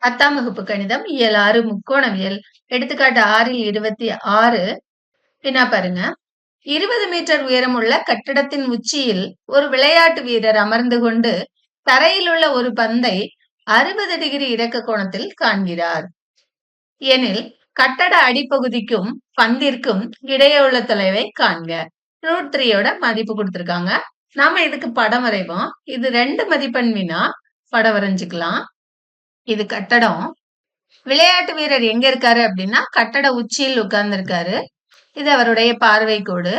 10ஆம் வகுப்பு கணிதம் இயல் 6 முக்கோணவியல் எடுத்துக்காட்டு 6ல் 26 வினா பாருங்க. 20 மீட்டர் உயரமுள்ள கட்டடத்தின் உச்சியில் ஒரு விளையாட்டு வீரர் அமர்ந்து கொண்டு தரையில் உள்ள ஒரு பந்தை 60 டிகிரி இறக்க கோணத்தில் காண்கிறார். எனில் கட்டட அடிப்பகுதிக்கும் பந்திற்கும் இடையே உள்ள தொலைவை காண்க. √3யோட மதிப்பு கொடுத்திருக்காங்க. நாம இதுக்கு படம் வரைவோம். இது 2 மதிப்பெண் வினா. படம் வரைஞ்சுக்கலாம். இது கட்டடம். விளையாட்டு வீரர் எங்க இருக்காரு அப்படின்னா கட்டட உச்சியில் உட்கார்ந்து இருக்காரு. இது அவருடைய பார்வை கோடு.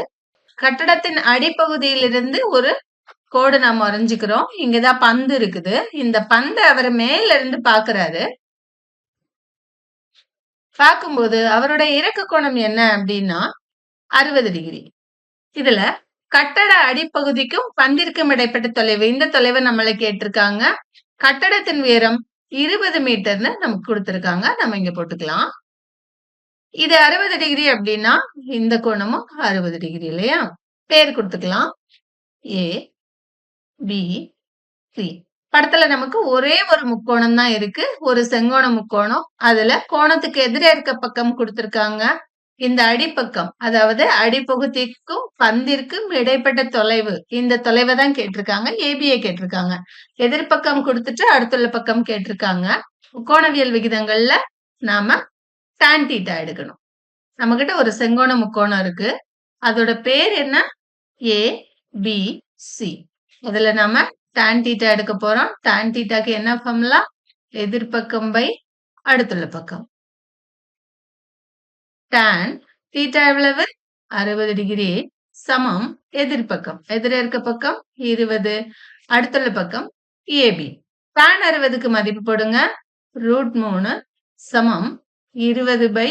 கட்டடத்தின் அடிப்பகுதியிலிருந்து ஒரு கோடு நாம வரைஞ்சுக்கிறோம். இங்கதான் பந்து இருக்குது. இந்த பந்தை அவர் மேல இருந்து பாக்குறாரு. பார்க்கும்போது அவருடைய இறக்க கோணம் என்ன அப்படின்னா 60 டிகிரி. இதுல கட்டட அடிப்பகுதிக்கும் பந்திற்கும் இடைப்பட்ட தொலைவு, இந்த தொலைவை நம்மள கேட்டிருக்காங்க. கட்டடத்தின் உயரம் 20 மீட்டர்னு நமக்கு கொடுத்திருக்காங்க. நம்ம இங்க போட்டுக்கலாம். இது 60 டிகிரி அப்படின்னா இந்த கோணமும் 60 டிகிரி இல்லையா? பேர் கொடுத்துக்கலாம். ஏ பி சி. படத்துல நமக்கு ஒரே ஒரு முக்கோணம் தான் இருக்கு. ஒரு செங்கோண முக்கோணம். அதுல கோணத்துக்கு எதிரே இருக்க பக்கம் கொடுத்திருக்காங்க. இந்த அடிப்பக்கம், அதாவது அடிப்பகுதிக்கும் பந்திற்கும் இடைப்பட்ட தொலைவு, இந்த தொலைவை தான் கேட்டிருக்காங்க. ஏபியை கேட்டிருக்காங்க. எதிர்பக்கம் கொடுத்துட்டு அடுத்துள்ள பக்கம் கேட்டிருக்காங்க. முக்கோணவியல் விகிதங்கள்ல நாம tan θ எடுக்கணும். நம்ம கிட்ட ஒரு செங்கோண முக்கோணம் இருக்கு. அதோட பேர் என்ன? ஏ பி சி. அதுல நாம tan θ எடுக்க போறோம். tan θக்கு என்ன ஃபார்முலா? எதிர்பக்கம் பை அடுத்துள்ள பக்கம். tan θ எவ்வளவு? 60 டிகிரி சமம் எதிர்பக்கம். எதிர இருக்க பக்கம் 20, அடுத்துள்ள பக்கம் ஏபி. tan 60க்கு மதிப்பு போடுங்க. √3 சமம் 20 பை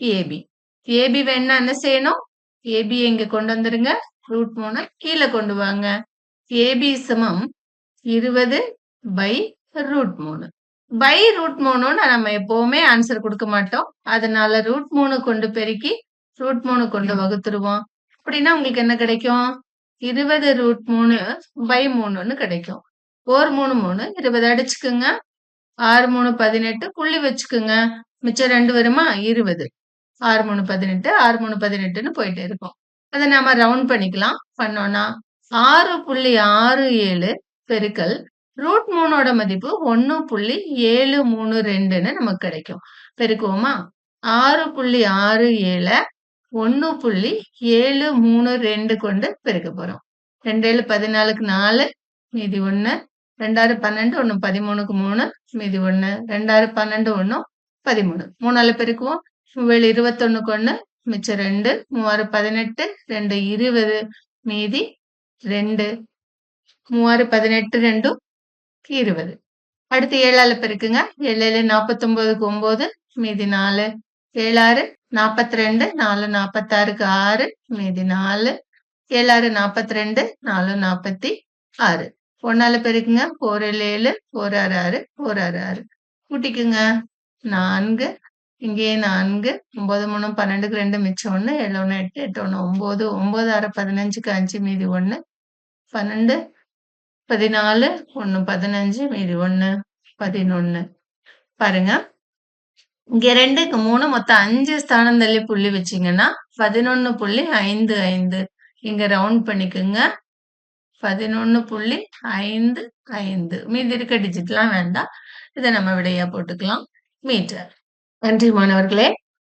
ஏபி. ஏபி வேணா என்ன செய்யணும்? ஏபி இங்க கொண்டு வந்துருங்க. √3 கீழே கொண்டு வாங்க. ஏபி சமம் 20 பை √3. பை √3 நம்ம எப்பவுமே ஆன்சர் கொடுக்க மாட்டோம். அதனால √3 கொண்டு பெருக்கி √3 கொண்டு வகுத்துருவோம். அப்படின்னா உங்களுக்கு என்ன கிடைக்கும்? 20 √3 பை 3ன்னு கிடைக்கும். 4 3 3 20 அடிச்சுக்குங்க. 6 3 18 புள்ளி வச்சுக்குங்க. மிச்சம் 2 வருமா? 20. 6 3 18 6 3 18ன்னு போயிட்டே இருக்கும். அதை நாம ரவுண்ட் பண்ணிக்கலாம். பண்ணோம்னா 6.67 பெருக்கல் √3ஓட மதிப்பு 1.732ன்னு நமக்கு கிடைக்கும். பெருக்குவோமா? 6.67 1.732 கொண்டு பெருக்க போறோம். 2 7 14க்கு 4 மீதி 1, 2 6 12 1 13க்கு 3 மீதி 1, 2 6 12 1 13. 3ஆல பெருக்குவோம். 7 21க்கு 1 மிச்சம் 2, 3 18 2 20 மீதி 2, 3 18 2 20. அடுத்து 7ஆல பெருக்குங்க. 7 7 49க்கு 9 மீதி 4, 7 6 42 4 46க்கு 6 மீதி 4, 7 6 42 4 46. 1ஆல பெருக்குங்க. 4 7 4 6 6 4 6 6. கூட்டிக்குங்க. 4 இங்கே 4 9 3 12க்கு 2 மிச்சம் 1 7 1 8 8 1 9 9 6 15க்கு 5 மீதி 1 12 14 1 15 மீதி 1 11. பாருங்க. இங்க 2க்கு 3 மொத்தம் 5 ஸ்தானம் தள்ளி புள்ளி வச்சீங்கன்னா 11.55. இங்க ரவுண்ட் பண்ணிக்கோங்க. 11.55. மீதி இருக்க டிஜிட்லாம் வேண்டாம். இதை நம்ம விடையா போட்டுக்கலாம். மீட்டர். நன்றி மாணவர்களே.